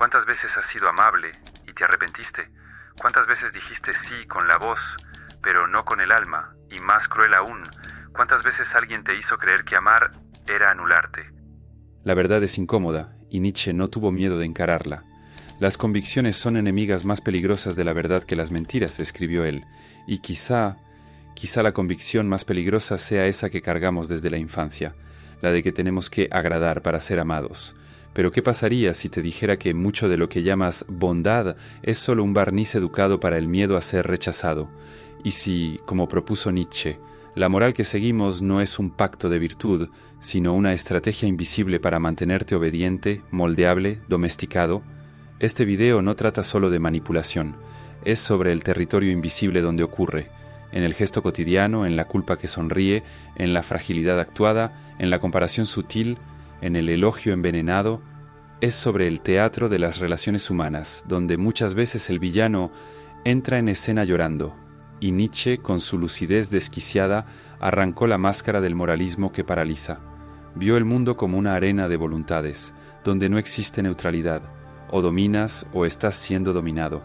¿Cuántas veces has sido amable y te arrepentiste? ¿Cuántas veces dijiste sí con la voz, pero no con el alma? Y más cruel aún, ¿cuántas veces alguien te hizo creer que amar era anularte? La verdad es incómoda, y Nietzsche no tuvo miedo de encararla. Las convicciones son enemigas más peligrosas de la verdad que las mentiras, escribió él, y quizá la convicción más peligrosa sea esa que cargamos desde la infancia, la de que tenemos que agradar para ser amados. Pero ¿qué pasaría si te dijera que mucho de lo que llamas bondad es solo un barniz educado para el miedo a ser rechazado? Y si, como propuso Nietzsche, la moral que seguimos no es un pacto de virtud, sino una estrategia invisible para mantenerte obediente, moldeable, domesticado. Este video no trata solo de manipulación, es sobre el territorio invisible donde ocurre, en el gesto cotidiano, en la culpa que sonríe, en la fragilidad actuada, en la comparación sutil, en el elogio envenenado. Es sobre el teatro de las relaciones humanas, donde muchas veces el villano entra en escena llorando, y Nietzsche, con su lucidez desquiciada, arrancó la máscara del moralismo que paraliza. Vio el mundo como una arena de voluntades, donde no existe neutralidad, o dominas o estás siendo dominado,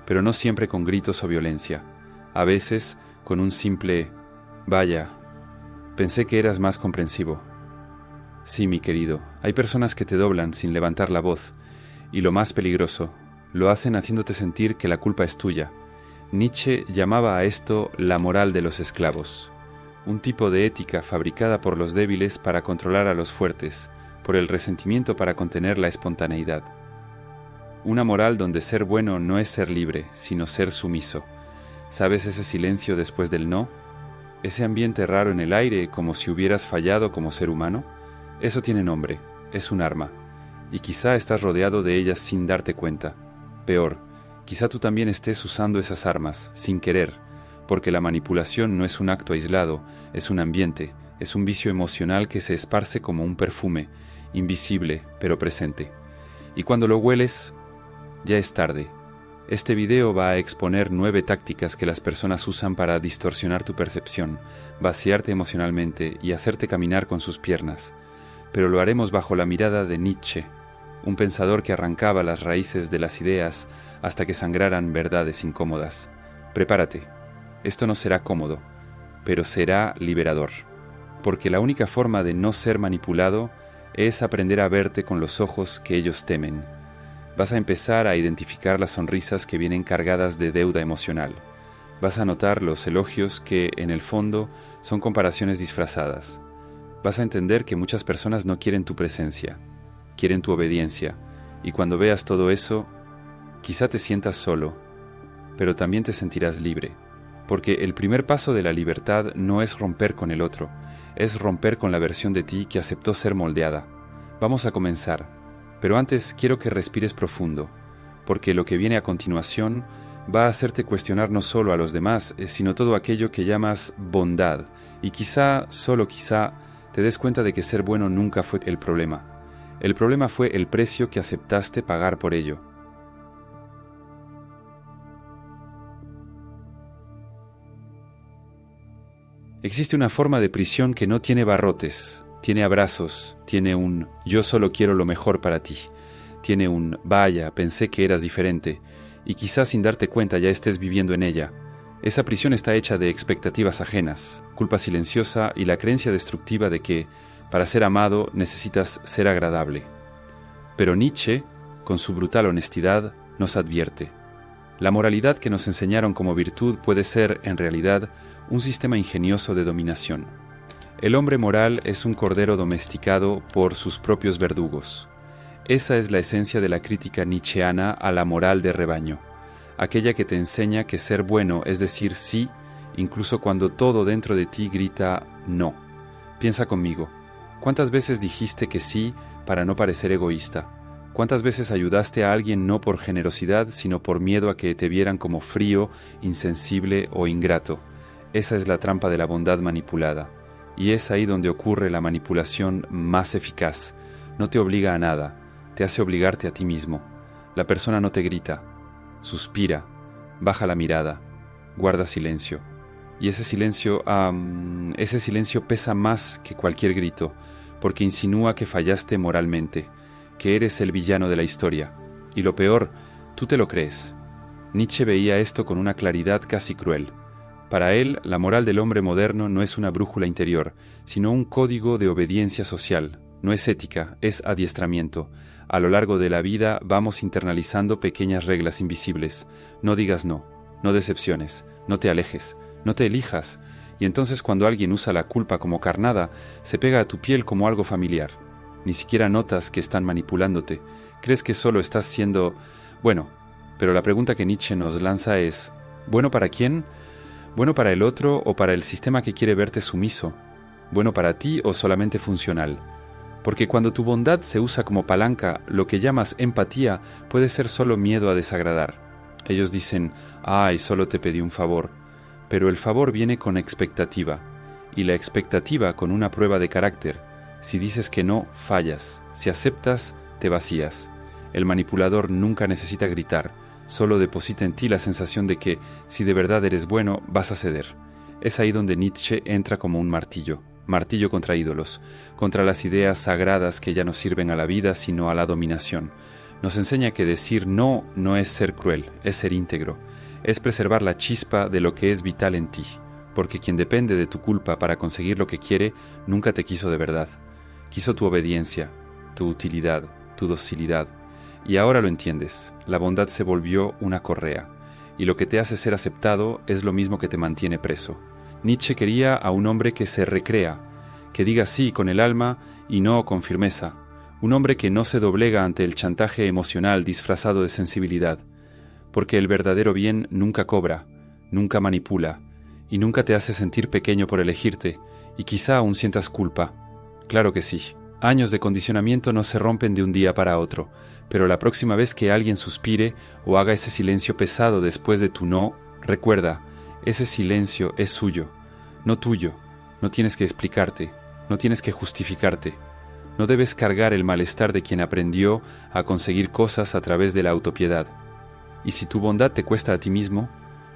pero no siempre con gritos o violencia, a veces con un simple «vaya, pensé que eras más comprensivo». Sí, mi querido, hay personas que te doblan sin levantar la voz, y lo más peligroso, lo hacen haciéndote sentir que la culpa es tuya. Nietzsche llamaba a esto la moral de los esclavos, un tipo de ética fabricada por los débiles para controlar a los fuertes, por el resentimiento para contener la espontaneidad. Una moral donde ser bueno no es ser libre, sino ser sumiso. ¿Sabes ese silencio después del no? ¿Ese ambiente raro en el aire como si hubieras fallado como ser humano? Eso tiene nombre, es un arma, y quizá estás rodeado de ellas sin darte cuenta. Peor, quizá tú también estés usando esas armas, sin querer, porque la manipulación no es un acto aislado, es un ambiente, es un vicio emocional que se esparce como un perfume, invisible pero presente. Y cuando lo hueles, ya es tarde. Este video va a exponer 9 tácticas que las personas usan para distorsionar tu percepción, vaciarte emocionalmente y hacerte caminar con sus piernas. Pero lo haremos bajo la mirada de Nietzsche, un pensador que arrancaba las raíces de las ideas hasta que sangraran verdades incómodas. Prepárate, esto no será cómodo, pero será liberador, porque la única forma de no ser manipulado es aprender a verte con los ojos que ellos temen. Vas a empezar a identificar las sonrisas que vienen cargadas de deuda emocional. Vas a notar los elogios que, en el fondo, son comparaciones disfrazadas. Vas a entender que muchas personas no quieren tu presencia, quieren tu obediencia, y cuando veas todo eso, quizá te sientas solo, pero también te sentirás libre, porque el primer paso de la libertad no es romper con el otro, es romper con la versión de ti que aceptó ser moldeada. Vamos a comenzar, pero antes quiero que respires profundo, porque lo que viene a continuación va a hacerte cuestionar no solo a los demás, sino todo aquello que llamas bondad, y quizá, solo quizá, te des cuenta de que ser bueno nunca fue el problema. El problema fue el precio que aceptaste pagar por ello. Existe una forma de prisión que no tiene barrotes, tiene abrazos, tiene un «yo solo quiero lo mejor para ti», tiene un «vaya, pensé que eras diferente», y quizás sin darte cuenta ya estés viviendo en ella. Esa prisión está hecha de expectativas ajenas, culpa silenciosa y la creencia destructiva de que, para ser amado, necesitas ser agradable. Pero Nietzsche, con su brutal honestidad, nos advierte. La moralidad que nos enseñaron como virtud puede ser, en realidad, un sistema ingenioso de dominación. El hombre moral es un cordero domesticado por sus propios verdugos. Esa es la esencia de la crítica nietzscheana a la moral de rebaño, aquella que te enseña que ser bueno es decir sí, incluso cuando todo dentro de ti grita no. Piensa conmigo, ¿cuántas veces dijiste que sí para no parecer egoísta? ¿Cuántas veces ayudaste a alguien no por generosidad, sino por miedo a que te vieran como frío, insensible o ingrato? Esa es la trampa de la bondad manipulada, y es ahí donde ocurre la manipulación más eficaz. No te obliga a nada, te hace obligarte a ti mismo. La persona no te grita, suspira, baja la mirada, guarda silencio. Y ese silencio pesa más que cualquier grito, porque insinúa que fallaste moralmente, que eres el villano de la historia. Y lo peor, tú te lo crees. Nietzsche veía esto con una claridad casi cruel. Para él, la moral del hombre moderno no es una brújula interior, sino un código de obediencia social. No es ética, es adiestramiento. A lo largo de la vida vamos internalizando pequeñas reglas invisibles. No digas no, no decepciones, no te alejes, no te elijas. Y entonces cuando alguien usa la culpa como carnada, se pega a tu piel como algo familiar. Ni siquiera notas que están manipulándote. Crees que solo estás siendo bueno. Pero la pregunta que Nietzsche nos lanza es: ¿bueno para quién? ¿Bueno para el otro o para el sistema que quiere verte sumiso? ¿Bueno para ti o solamente funcional? Porque cuando tu bondad se usa como palanca, lo que llamas empatía puede ser solo miedo a desagradar. Ellos dicen: «Ay, solo te pedí un favor». Pero el favor viene con expectativa, y la expectativa con una prueba de carácter. Si dices que no, fallas. Si aceptas, te vacías. El manipulador nunca necesita gritar, solo deposita en ti la sensación de que, si de verdad eres bueno, vas a ceder. Es ahí donde Nietzsche entra como un martillo contra ídolos, contra las ideas sagradas que ya no sirven a la vida sino a la dominación. Nos enseña que decir no no es ser cruel, es ser íntegro, es preservar la chispa de lo que es vital en ti, porque quien depende de tu culpa para conseguir lo que quiere nunca te quiso de verdad. Quiso tu obediencia, tu utilidad, tu docilidad. Y ahora lo entiendes, la bondad se volvió una correa, y lo que te hace ser aceptado es lo mismo que te mantiene preso. Nietzsche quería a un hombre que se recrea, que diga sí con el alma y no con firmeza, un hombre que no se doblega ante el chantaje emocional disfrazado de sensibilidad, porque el verdadero bien nunca cobra, nunca manipula, y nunca te hace sentir pequeño por elegirte, y quizá aún sientas culpa. Claro que sí. Años de condicionamiento no se rompen de un día para otro, pero la próxima vez que alguien suspire o haga ese silencio pesado después de tu no, recuerda, ese silencio es suyo, no tuyo. No tienes que explicarte, no tienes que justificarte. No debes cargar el malestar de quien aprendió a conseguir cosas a través de la autopiedad. Y si tu bondad te cuesta a ti mismo,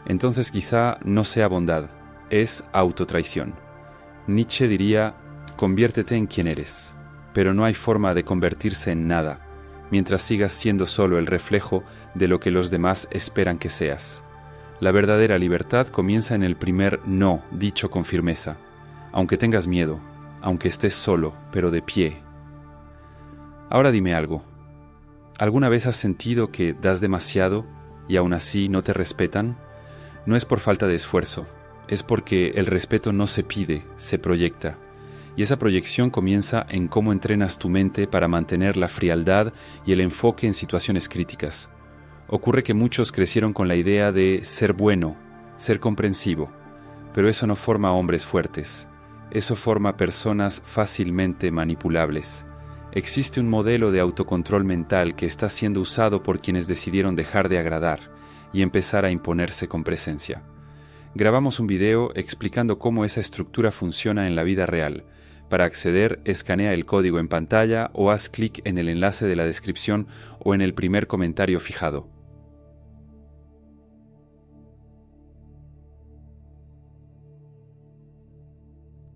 entonces quizá no sea bondad, es autotraición. Nietzsche diría: conviértete en quien eres. Pero no hay forma de convertirse en nada, mientras sigas siendo solo el reflejo de lo que los demás esperan que seas. La verdadera libertad comienza en el primer no, dicho con firmeza, aunque tengas miedo, aunque estés solo, pero de pie. Ahora dime algo. ¿Alguna vez has sentido que das demasiado y aún así no te respetan? No es por falta de esfuerzo, es porque el respeto no se pide, se proyecta. Y esa proyección comienza en cómo entrenas tu mente para mantener la frialdad y el enfoque en situaciones críticas. Ocurre que muchos crecieron con la idea de ser bueno, ser comprensivo, pero eso no forma hombres fuertes, eso forma personas fácilmente manipulables. Existe un modelo de autocontrol mental que está siendo usado por quienes decidieron dejar de agradar y empezar a imponerse con presencia. Grabamos un video explicando cómo esa estructura funciona en la vida real. Para acceder, escanea el código en pantalla o haz clic en el enlace de la descripción o en el primer comentario fijado.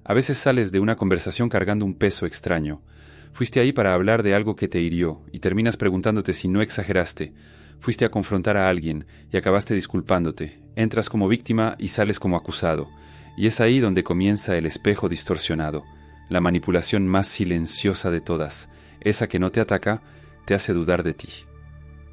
A veces sales de una conversación cargando un peso extraño. Fuiste ahí para hablar de algo que te hirió y terminas preguntándote si no exageraste. Fuiste a confrontar a alguien y acabaste disculpándote. Entras como víctima y sales como acusado. Y es ahí donde comienza el espejo distorsionado. La manipulación más silenciosa de todas, esa que no te ataca, te hace dudar de ti.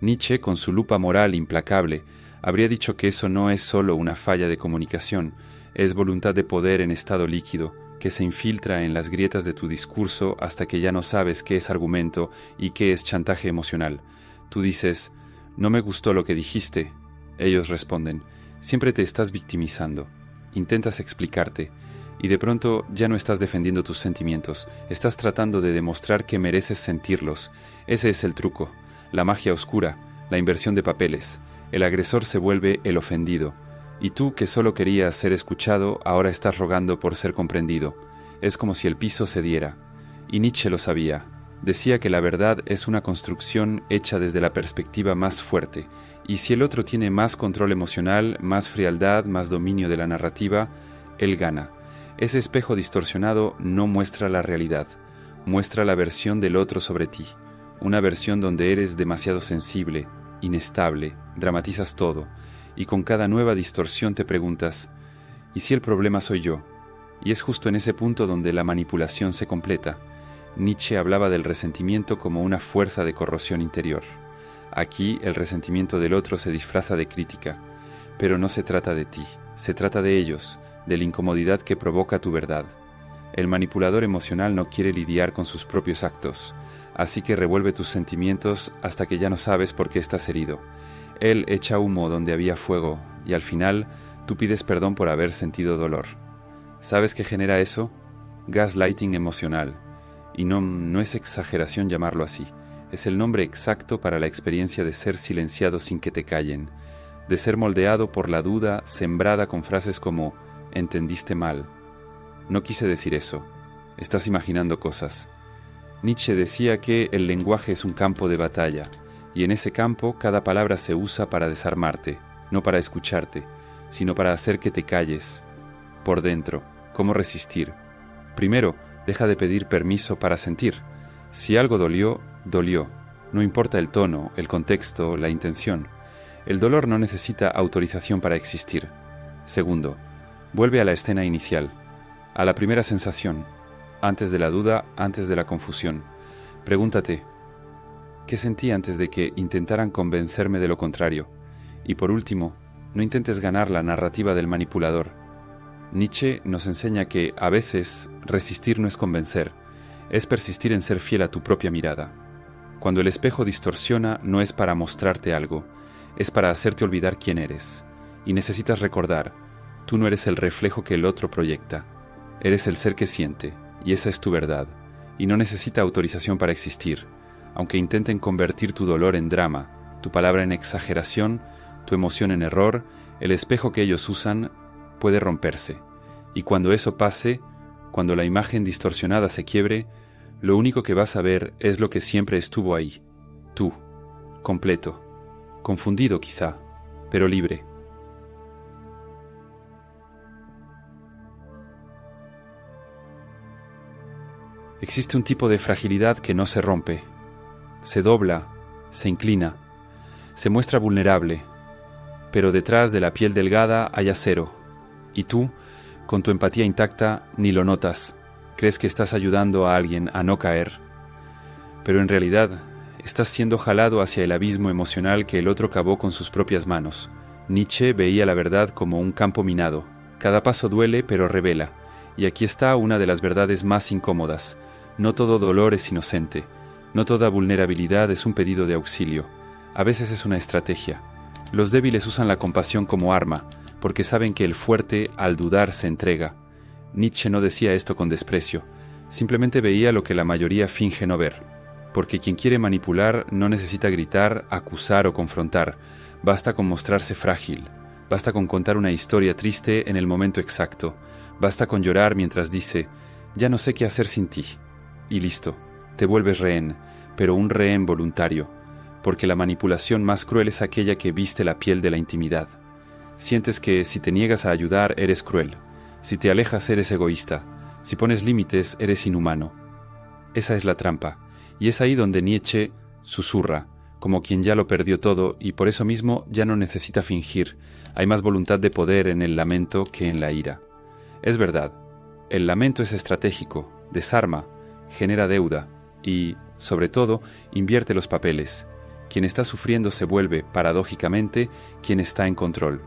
Nietzsche, con su lupa moral implacable, habría dicho que eso no es solo una falla de comunicación, es voluntad de poder en estado líquido, que se infiltra en las grietas de tu discurso hasta que ya no sabes qué es argumento y qué es chantaje emocional. Tú dices: «No me gustó lo que dijiste». Ellos responden: «Siempre te estás victimizando». Intentas explicarte, y de pronto ya no estás defendiendo tus sentimientos, estás tratando de demostrar que mereces sentirlos. Ese es el truco, la magia oscura, la inversión de papeles. El agresor se vuelve el ofendido, y tú, que solo querías ser escuchado, ahora estás rogando por ser comprendido. Es como si el piso cediera. Y Nietzsche lo sabía. Decía que la verdad es una construcción hecha desde la perspectiva más fuerte, y si el otro tiene más control emocional, más frialdad, más dominio de la narrativa, él gana. Ese espejo distorsionado no muestra la realidad, muestra la versión del otro sobre ti, una versión donde eres demasiado sensible, inestable, dramatizas todo, y con cada nueva distorsión te preguntas, ¿y si el problema soy yo? Y es justo en ese punto donde la manipulación se completa. Nietzsche hablaba del resentimiento como una fuerza de corrosión interior. Aquí el resentimiento del otro se disfraza de crítica, pero no se trata de ti, se trata de ellos, de la incomodidad que provoca tu verdad. El manipulador emocional no quiere lidiar con sus propios actos, así que revuelve tus sentimientos hasta que ya no sabes por qué estás herido. Él echa humo donde había fuego, y al final tú pides perdón por haber sentido dolor. ¿Sabes qué genera eso? Gaslighting emocional. Y no es exageración llamarlo así. Es el nombre exacto para la experiencia de ser silenciado sin que te callen, de ser moldeado por la duda sembrada con frases como «entendiste mal». No quise decir eso. Estás imaginando cosas. Nietzsche decía que el lenguaje es un campo de batalla, y en ese campo cada palabra se usa para desarmarte, no para escucharte, sino para hacer que te calles. Por dentro, ¿cómo resistir? Primero, deja de pedir permiso para sentir. Si algo dolió, dolió. No importa el tono, el contexto, la intención. El dolor no necesita autorización para existir. Segundo, vuelve a la escena inicial, a la primera sensación, antes de la duda, antes de la confusión. Pregúntate, ¿qué sentí antes de que intentaran convencerme de lo contrario? Y por último, no intentes ganar la narrativa del manipulador. Nietzsche nos enseña que, a veces, resistir no es convencer, es persistir en ser fiel a tu propia mirada. Cuando el espejo distorsiona, no es para mostrarte algo, es para hacerte olvidar quién eres. Y necesitas recordar, tú no eres el reflejo que el otro proyecta, eres el ser que siente, y esa es tu verdad, y no necesita autorización para existir, aunque intenten convertir tu dolor en drama, tu palabra en exageración, tu emoción en error, el espejo que ellos usan puede romperse, y cuando eso pase, cuando la imagen distorsionada se quiebre, lo único que vas a ver es lo que siempre estuvo ahí, tú, completo, confundido quizá, pero libre. Existe un tipo de fragilidad que no se rompe, se dobla, se inclina, se muestra vulnerable, pero detrás de la piel delgada hay acero, y tú, con tu empatía intacta, ni lo notas, crees que estás ayudando a alguien a no caer, pero en realidad estás siendo jalado hacia el abismo emocional que el otro cavó con sus propias manos. Nietzsche veía la verdad como un campo minado, cada paso duele pero revela, y aquí está una de las verdades más incómodas. No todo dolor es inocente, no toda vulnerabilidad es un pedido de auxilio, a veces es una estrategia. Los débiles usan la compasión como arma, porque saben que el fuerte, al dudar, se entrega. Nietzsche no decía esto con desprecio, simplemente veía lo que la mayoría finge no ver, porque quien quiere manipular no necesita gritar, acusar o confrontar, basta con mostrarse frágil, basta con contar una historia triste en el momento exacto, basta con llorar mientras dice, ya no sé qué hacer sin ti. Y listo, te vuelves rehén, pero un rehén voluntario, porque la manipulación más cruel es aquella que viste la piel de la intimidad. Sientes que si te niegas a ayudar eres cruel, si te alejas eres egoísta, si pones límites eres inhumano. Esa es la trampa, y es ahí donde Nietzsche susurra, como quien ya lo perdió todo y por eso mismo ya no necesita fingir, hay más voluntad de poder en el lamento que en la ira. Es verdad, el lamento es estratégico, desarma, genera deuda y, sobre todo, invierte los papeles. Quien está sufriendo se vuelve, paradójicamente, quien está en control.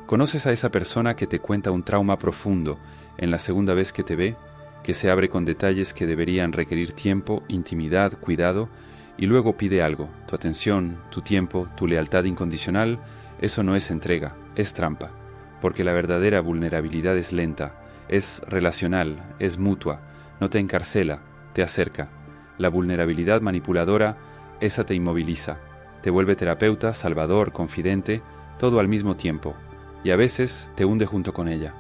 ¿Conoces a esa persona que te cuenta un trauma profundo en la segunda vez que te ve, que se abre con detalles que deberían requerir tiempo, intimidad, cuidado, y luego pide algo, tu atención, tu tiempo, tu lealtad incondicional? Eso no es entrega, es trampa, porque la verdadera vulnerabilidad es lenta, es relacional, es mutua, no te encarcela, te acerca. La vulnerabilidad manipuladora, esa te inmoviliza, te vuelve terapeuta, salvador, confidente, todo al mismo tiempo, y a veces te hunde junto con ella.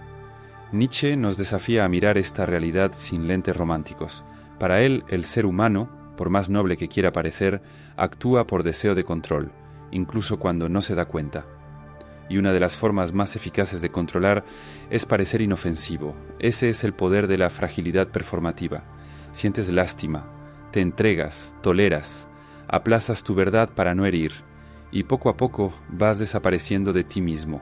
Nietzsche nos desafía a mirar esta realidad sin lentes románticos. Para él, el ser humano, por más noble que quiera parecer, actúa por deseo de control, incluso cuando no se da cuenta. Y una de las formas más eficaces de controlar es parecer inofensivo. Ese es el poder de la fragilidad performativa. Sientes lástima, te entregas, toleras, aplazas tu verdad para no herir, y poco a poco vas desapareciendo de ti mismo.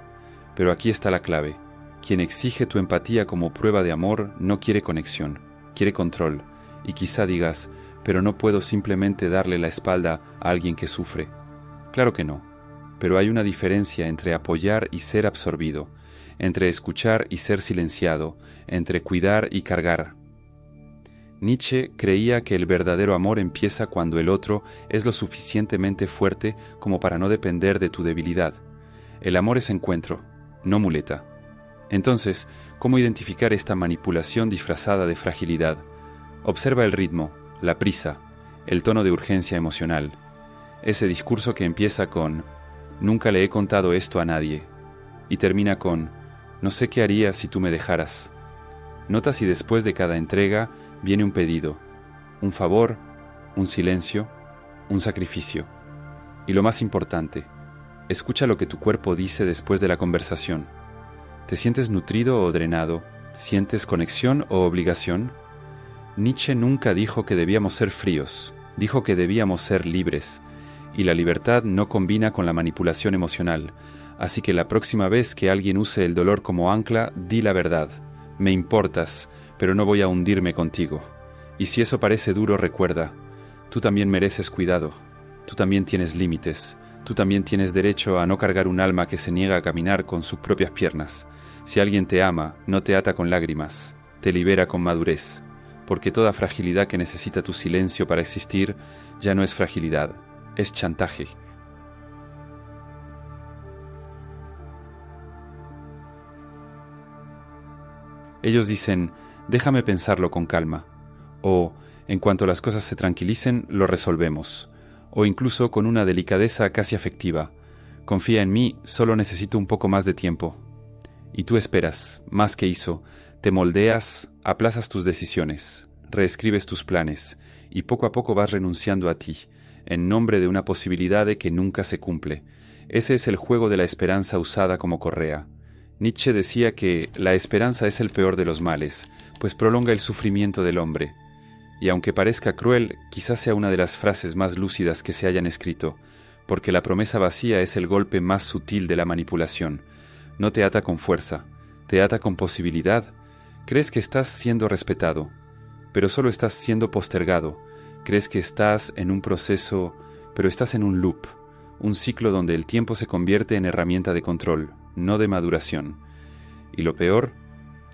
Pero aquí está la clave. Quien exige tu empatía como prueba de amor no quiere conexión, quiere control. Y quizá digas, pero no puedo simplemente darle la espalda a alguien que sufre. Claro que no, pero hay una diferencia entre apoyar y ser absorbido, entre escuchar y ser silenciado, entre cuidar y cargar. Nietzsche creía que el verdadero amor empieza cuando el otro es lo suficientemente fuerte como para no depender de tu debilidad. El amor es encuentro, no muleta. Entonces, ¿cómo identificar esta manipulación disfrazada de fragilidad? Observa el ritmo, la prisa, el tono de urgencia emocional. Ese discurso que empieza con «Nunca le he contado esto a nadie» y termina con «No sé qué haría si tú me dejaras». Nota si después de cada entrega viene un pedido, un favor, un silencio, un sacrificio. Y lo más importante, escucha lo que tu cuerpo dice después de la conversación. ¿Te sientes nutrido o drenado? ¿Sientes conexión o obligación? Nietzsche nunca dijo que debíamos ser fríos, dijo que debíamos ser libres, y la libertad no combina con la manipulación emocional, así que la próxima vez que alguien use el dolor como ancla, di la verdad. Me importas, pero no voy a hundirme contigo. Y si eso parece duro, recuerda, tú también mereces cuidado, tú también tienes límites, tú también tienes derecho a no cargar un alma que se niega a caminar con sus propias piernas. Si alguien te ama, no te ata con lágrimas, te libera con madurez, porque toda fragilidad que necesita tu silencio para existir ya no es fragilidad, es chantaje. Ellos dicen, déjame pensarlo con calma, o en cuanto las cosas se tranquilicen, lo resolvemos, o incluso con una delicadeza casi afectiva, confía en mí, solo necesito un poco más de tiempo. Y tú esperas, más que hizo, te moldeas, aplazas tus decisiones, reescribes tus planes, y poco a poco vas renunciando a ti, en nombre de una posibilidad de que nunca se cumple. Ese es el juego de la esperanza usada como correa. Nietzsche decía que la esperanza es el peor de los males, pues prolonga el sufrimiento del hombre. Y aunque parezca cruel, quizás sea una de las frases más lúcidas que se hayan escrito, porque la promesa vacía es el golpe más sutil de la manipulación. No te ata con fuerza, te ata con posibilidad. Crees que estás siendo respetado, pero solo estás siendo postergado. Crees que estás en un proceso, pero estás en un loop, un ciclo donde el tiempo se convierte en herramienta de control, no de maduración. Y lo peor,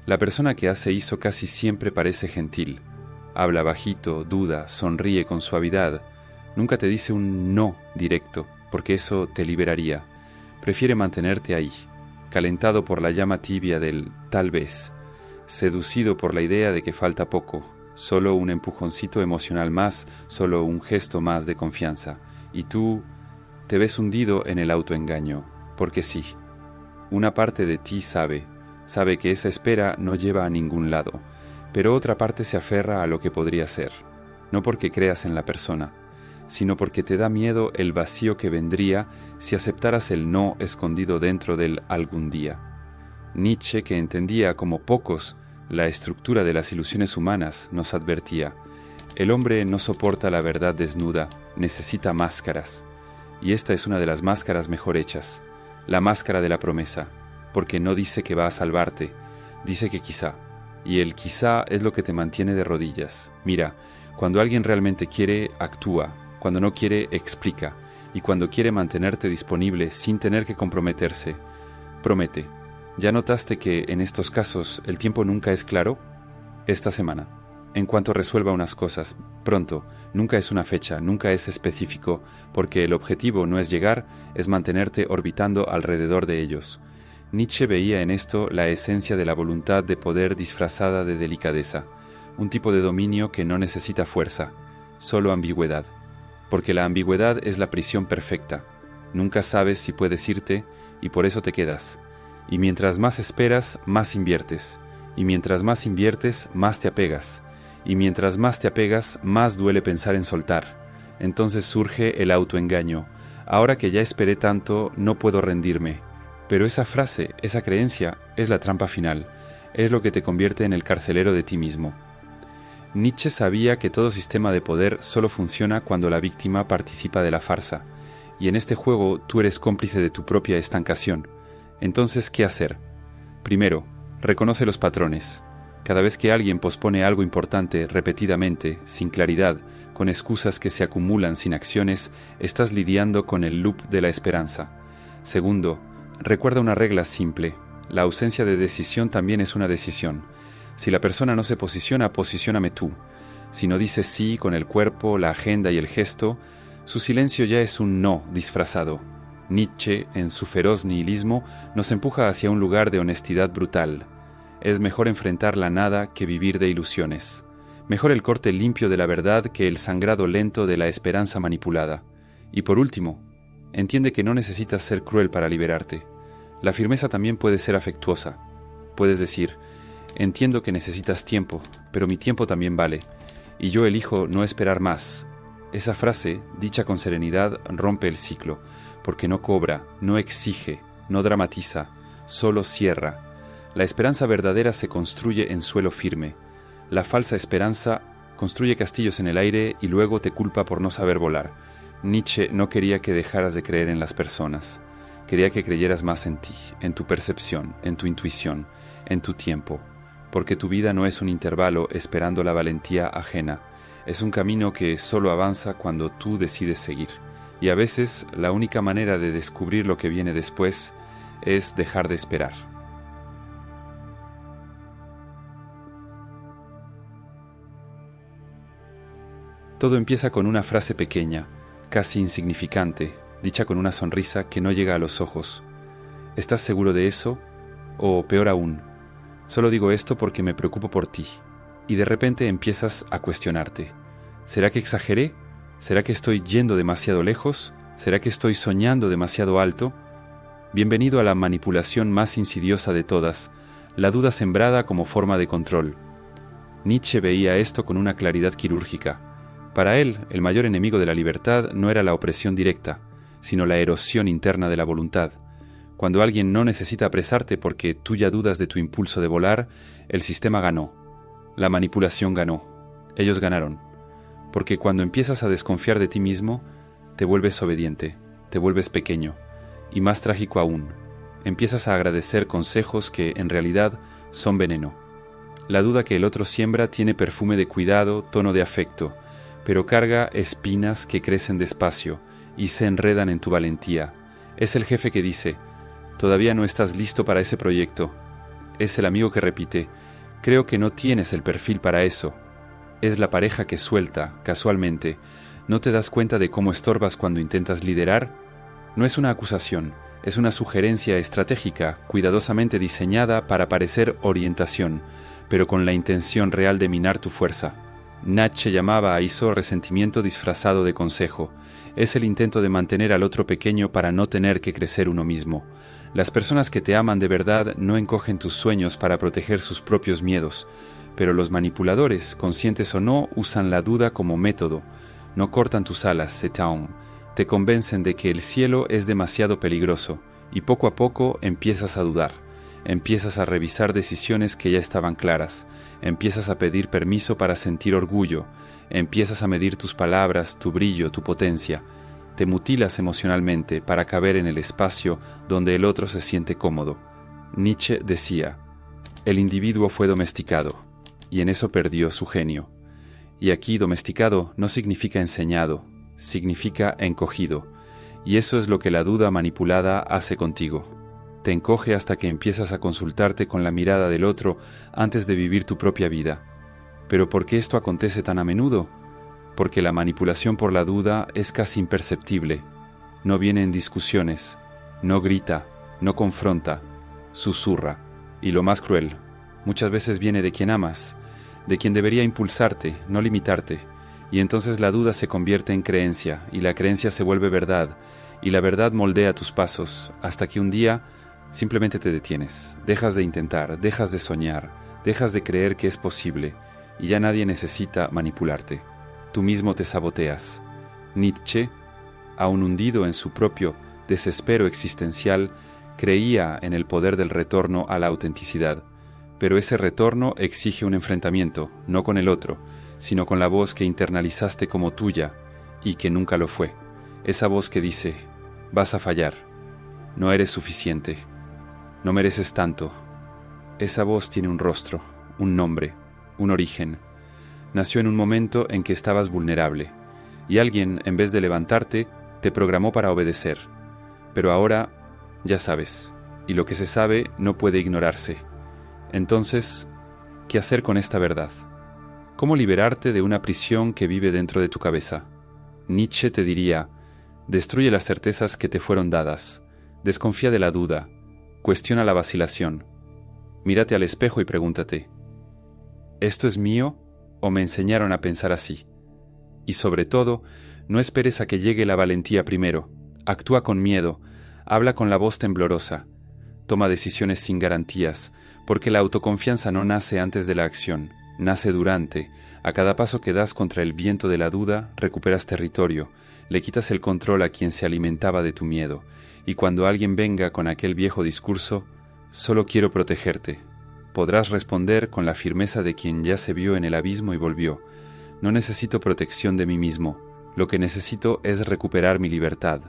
la persona que hace eso casi siempre parece gentil. Habla bajito, duda, sonríe con suavidad. Nunca te dice un no directo, porque eso te liberaría. Prefiere mantenerte ahí, calentado por la llama tibia del tal vez, seducido por la idea de que falta poco, solo un empujoncito emocional más, solo un gesto más de confianza. Y tú te ves hundido en el autoengaño, porque sí. Una parte de ti sabe que esa espera no lleva a ningún lado, pero otra parte se aferra a lo que podría ser, no porque creas en la persona, sino porque te da miedo el vacío que vendría si aceptaras el no escondido dentro del algún día. Nietzsche, que entendía como pocos la estructura de las ilusiones humanas, nos advertía: el hombre no soporta la verdad desnuda, necesita máscaras, y esta es una de las máscaras mejor hechas. La máscara de la promesa, porque no dice que va a salvarte, dice que quizá, y el quizá es lo que te mantiene de rodillas. Mira, cuando alguien realmente quiere, actúa, cuando no quiere, explica, y cuando quiere mantenerte disponible sin tener que comprometerse, promete. ¿Ya notaste que en estos casos el tiempo nunca es claro? Esta semana, en cuanto resuelva unas cosas, pronto, nunca es una fecha, nunca es específico, porque el objetivo no es llegar, es mantenerte orbitando alrededor de ellos. Nietzsche veía en esto la esencia de la voluntad de poder disfrazada de delicadeza, un tipo de dominio que no necesita fuerza, solo ambigüedad, porque la ambigüedad es la prisión perfecta. Nunca sabes si puedes irte y por eso te quedas. Y mientras más esperas, más inviertes, y mientras más inviertes, más te apegas. Y mientras más te apegas, más duele pensar en soltar. Entonces surge el autoengaño. Ahora que ya esperé tanto, no puedo rendirme. Pero esa frase, esa creencia, es la trampa final. Es lo que te convierte en el carcelero de ti mismo. Nietzsche sabía que todo sistema de poder solo funciona cuando la víctima participa de la farsa, y en este juego tú eres cómplice de tu propia estancación. Entonces, ¿qué hacer? Primero, reconoce los patrones. Cada vez que alguien pospone algo importante repetidamente, sin claridad, con excusas que se acumulan sin acciones, estás lidiando con el loop de la esperanza. Segundo, recuerda una regla simple. La ausencia de decisión también es una decisión. Si la persona no se posiciona, posicióname tú. Si no dice sí con el cuerpo, la agenda y el gesto, su silencio ya es un no disfrazado. Nietzsche, en su feroz nihilismo, nos empuja hacia un lugar de honestidad brutal. Es mejor enfrentar la nada que vivir de ilusiones. Mejor el corte limpio de la verdad que el sangrado lento de la esperanza manipulada. Y por último, entiende que no necesitas ser cruel para liberarte. La firmeza también puede ser afectuosa. Puedes decir, entiendo que necesitas tiempo, pero mi tiempo también vale, y yo elijo no esperar más. Esa frase, dicha con serenidad, rompe el ciclo, porque no cobra, no exige, no dramatiza, solo cierra. La esperanza verdadera se construye en suelo firme. La falsa esperanza construye castillos en el aire y luego te culpa por no saber volar. Nietzsche no quería que dejaras de creer en las personas. Quería que creyeras más en ti, en tu percepción, en tu intuición, en tu tiempo. Porque tu vida no es un intervalo esperando la valentía ajena. Es un camino que solo avanza cuando tú decides seguir. Y a veces la única manera de descubrir lo que viene después es dejar de esperar. Todo empieza con una frase pequeña, casi insignificante, dicha con una sonrisa que no llega a los ojos. ¿Estás seguro de eso? O peor aún, solo digo esto porque me preocupo por ti. Y de repente empiezas a cuestionarte. ¿Será que exageré? ¿Será que estoy yendo demasiado lejos? ¿Será que estoy soñando demasiado alto? Bienvenido a la manipulación más insidiosa de todas, la duda sembrada como forma de control. Nietzsche veía esto con una claridad quirúrgica. Para él, el mayor enemigo de la libertad no era la opresión directa, sino la erosión interna de la voluntad. Cuando alguien no necesita apresarte porque tú ya dudas de tu impulso de volar, el sistema ganó. La manipulación ganó. Ellos ganaron. Porque cuando empiezas a desconfiar de ti mismo, te vuelves obediente, te vuelves pequeño. Y más trágico aún, empiezas a agradecer consejos que, en realidad, son veneno. La duda que el otro siembra tiene perfume de cuidado, tono de afecto, pero carga espinas que crecen despacio y se enredan en tu valentía. Es el jefe que dice, todavía no estás listo para ese proyecto. Es el amigo que repite, creo que no tienes el perfil para eso. Es la pareja que suelta, casualmente, ¿no te das cuenta de cómo estorbas cuando intentas liderar? No es una acusación, es una sugerencia estratégica, cuidadosamente diseñada para parecer orientación, pero con la intención real de minar tu fuerza. Nietzsche llamaba a eso resentimiento disfrazado de consejo. Es el intento de mantener al otro pequeño para no tener que crecer uno mismo. Las personas que te aman de verdad no encogen tus sueños para proteger sus propios miedos, pero los manipuladores, conscientes o no, usan la duda como método. No cortan tus alas, Setaun. Te convencen de que el cielo es demasiado peligroso, y poco a poco empiezas a dudar. Empiezas a revisar decisiones que ya estaban claras, empiezas a pedir permiso para sentir orgullo, empiezas a medir tus palabras, tu brillo, tu potencia. Te mutilas emocionalmente para caber en el espacio donde el otro se siente cómodo. Nietzsche decía, el individuo fue domesticado, y en eso perdió su genio. Y aquí domesticado no significa enseñado, significa encogido, y eso es lo que la duda manipulada hace contigo. Te encoge hasta que empiezas a consultarte con la mirada del otro antes de vivir tu propia vida. ¿Pero por qué esto acontece tan a menudo? Porque la manipulación por la duda es casi imperceptible. No viene en discusiones, no grita, no confronta, susurra. Y lo más cruel, muchas veces viene de quien amas, de quien debería impulsarte, no limitarte. Y entonces la duda se convierte en creencia, y la creencia se vuelve verdad, y la verdad moldea tus pasos, hasta que un día simplemente te detienes, dejas de intentar, dejas de soñar, dejas de creer que es posible, y ya nadie necesita manipularte. Tú mismo te saboteas. Nietzsche, aun hundido en su propio desespero existencial, creía en el poder del retorno a la autenticidad. Pero ese retorno exige un enfrentamiento, no con el otro, sino con la voz que internalizaste como tuya y que nunca lo fue. Esa voz que dice, vas a fallar, no eres suficiente, no mereces tanto. Esa voz tiene un rostro, un nombre, un origen. Nació en un momento en que estabas vulnerable, y alguien, en vez de levantarte, te programó para obedecer. Pero ahora, ya sabes, y lo que se sabe no puede ignorarse. Entonces, ¿qué hacer con esta verdad? ¿Cómo liberarte de una prisión que vive dentro de tu cabeza? Nietzsche te diría, destruye las certezas que te fueron dadas, desconfía de la duda, cuestiona la vacilación. Mírate al espejo y pregúntate, ¿esto es mío o me enseñaron a pensar así? Y sobre todo, no esperes a que llegue la valentía primero. Actúa con miedo, habla con la voz temblorosa, toma decisiones sin garantías, porque la autoconfianza no nace antes de la acción, nace durante. A cada paso que das contra el viento de la duda, recuperas territorio, le quitas el control a quien se alimentaba de tu miedo, y cuando alguien venga con aquel viejo discurso, solo quiero protegerte, podrás responder con la firmeza de quien ya se vio en el abismo y volvió. No necesito protección de mí mismo, lo que necesito es recuperar mi libertad.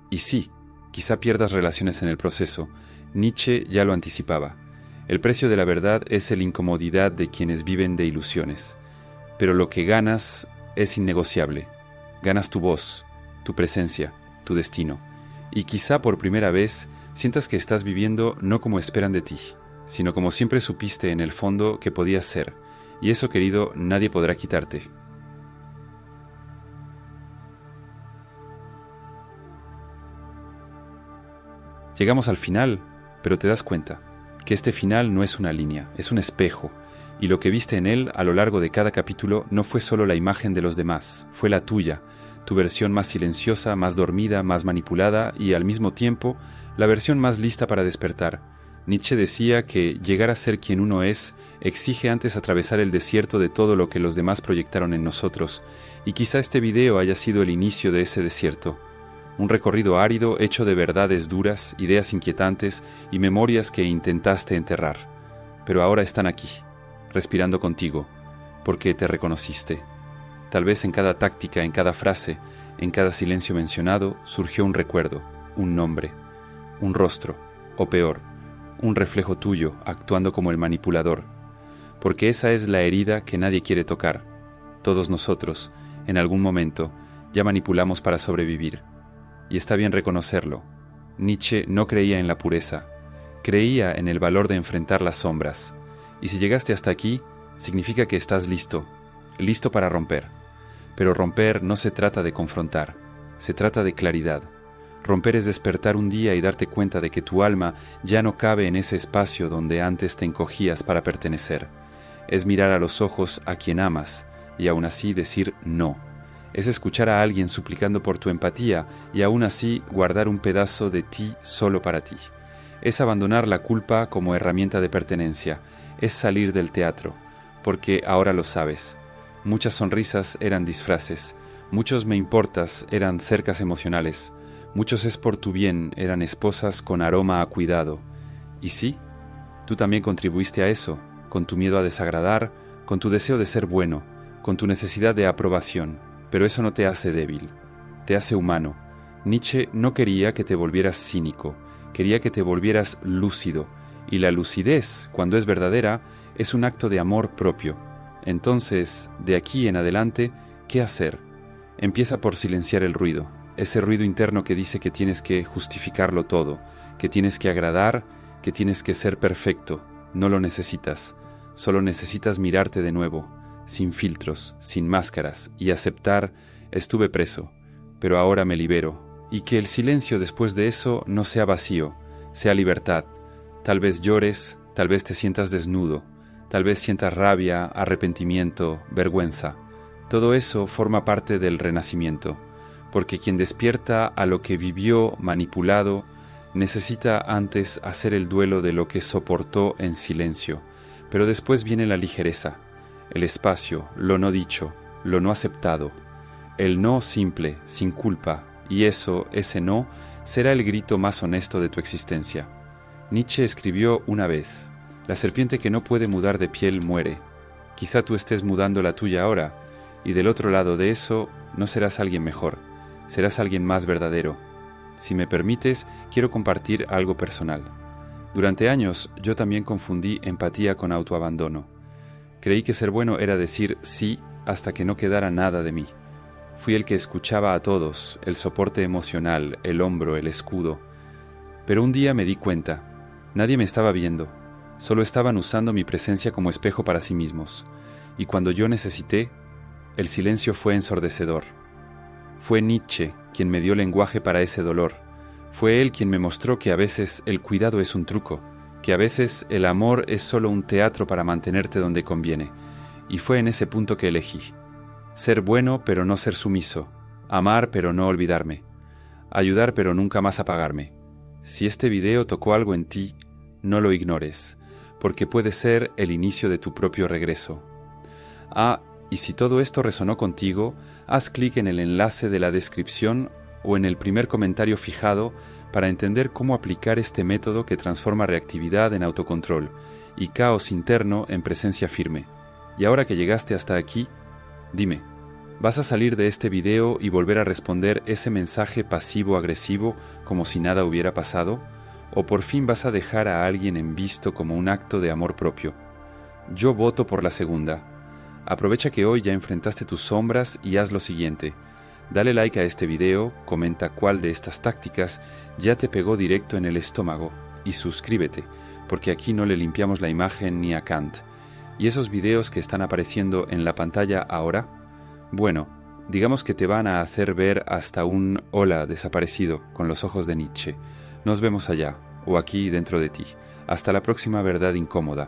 Y sí, quizá pierdas relaciones en el proceso. Nietzsche ya lo anticipaba. El precio de la verdad es la incomodidad de quienes viven de ilusiones. Pero lo que ganas es innegociable. Ganas tu voz, tu presencia, tu destino. Y quizá por primera vez sientas que estás viviendo no como esperan de ti, sino como siempre supiste en el fondo que podías ser. Y eso, querido, nadie podrá quitarte. Llegamos al final, pero te das cuenta que este final no es una línea, es un espejo, y lo que viste en él a lo largo de cada capítulo no fue solo la imagen de los demás, fue la tuya, tu versión más silenciosa, más dormida, más manipulada y al mismo tiempo la versión más lista para despertar. Nietzsche decía que llegar a ser quien uno es exige antes atravesar el desierto de todo lo que los demás proyectaron en nosotros, y quizá este video haya sido el inicio de ese desierto. Un recorrido árido hecho de verdades duras, ideas inquietantes y memorias que intentaste enterrar. Pero ahora están aquí, respirando contigo, porque te reconociste. Tal vez en cada táctica, en cada frase, en cada silencio mencionado, surgió un recuerdo, un nombre, un rostro, o peor, un reflejo tuyo actuando como el manipulador. Porque esa es la herida que nadie quiere tocar. Todos nosotros, en algún momento, ya manipulamos para sobrevivir. Y está bien reconocerlo. Nietzsche no creía en la pureza, creía en el valor de enfrentar las sombras. Y si llegaste hasta aquí, significa que estás listo, listo para romper. Pero romper no se trata de confrontar, se trata de claridad. Romper es despertar un día y darte cuenta de que tu alma ya no cabe en ese espacio donde antes te encogías para pertenecer. Es mirar a los ojos a quien amas y aún así decir no. Es escuchar a alguien suplicando por tu empatía y aún así guardar un pedazo de ti solo para ti. Es abandonar la culpa como herramienta de pertenencia. Es salir del teatro, porque ahora lo sabes. Muchas sonrisas eran disfraces, muchos me importas eran cercas emocionales, muchos es por tu bien eran esposas con aroma a cuidado. Y sí, tú también contribuiste a eso, con tu miedo a desagradar, con tu deseo de ser bueno, con tu necesidad de aprobación. Pero eso no te hace débil, te hace humano. Nietzsche no quería que te volvieras cínico, quería que te volvieras lúcido, y la lucidez, cuando es verdadera, es un acto de amor propio. Entonces, de aquí en adelante, ¿qué hacer? Empieza por silenciar el ruido, ese ruido interno que dice que tienes que justificarlo todo, que tienes que agradar, que tienes que ser perfecto. No lo necesitas, solo necesitas mirarte de nuevo, sin filtros, sin máscaras, y aceptar, estuve preso, pero ahora me libero, y que el silencio después de eso no sea vacío, sea libertad. Tal vez llores, tal vez te sientas desnudo, tal vez sientas rabia, arrepentimiento, vergüenza. Todo eso forma parte del renacimiento, porque quien despierta a lo que vivió manipulado, necesita antes hacer el duelo de lo que soportó en silencio, pero después viene la ligereza, el espacio, lo no dicho, lo no aceptado, el no simple, sin culpa, y ese no, será el grito más honesto de tu existencia. Nietzsche escribió una vez, la serpiente que no puede mudar de piel muere. Quizá tú estés mudando la tuya ahora, y del otro lado de eso no serás alguien mejor, serás alguien más verdadero. Si me permites, quiero compartir algo personal. Durante años yo también confundí empatía con autoabandono. Creí que ser bueno era decir sí hasta que no quedara nada de mí. Fui el que escuchaba a todos, el soporte emocional, el hombro, el escudo. Pero un día me di cuenta, nadie me estaba viendo, solo estaban usando mi presencia como espejo para sí mismos. Y cuando yo necesité, el silencio fue ensordecedor. Fue Nietzsche quien me dio lenguaje para ese dolor. Fue él quien me mostró que a veces el cuidado es un truco, que a veces el amor es solo un teatro para mantenerte donde conviene. Y fue en ese punto que elegí. Ser bueno pero no ser sumiso. Amar pero no olvidarme. Ayudar pero nunca más apagarme. Si este video tocó algo en ti, no lo ignores, porque puede ser el inicio de tu propio regreso. Y si todo esto resonó contigo, haz clic en el enlace de la descripción o en el primer comentario fijado para entender cómo aplicar este método que transforma reactividad en autocontrol y caos interno en presencia firme. Y ahora que llegaste hasta aquí, dime, ¿vas a salir de este video y volver a responder ese mensaje pasivo-agresivo como si nada hubiera pasado? ¿O por fin vas a dejar a alguien en visto como un acto de amor propio? Yo voto por la segunda. Aprovecha que hoy ya enfrentaste tus sombras y haz lo siguiente. Dale like a este video, comenta cuál de estas tácticas ya te pegó directo en el estómago y suscríbete, porque aquí no le limpiamos la imagen ni a Kant. ¿Y esos videos que están apareciendo en la pantalla ahora? Bueno, digamos que te van a hacer ver hasta un hola desaparecido con los ojos de Nietzsche. Nos vemos allá, o aquí dentro de ti. Hasta la próxima verdad incómoda.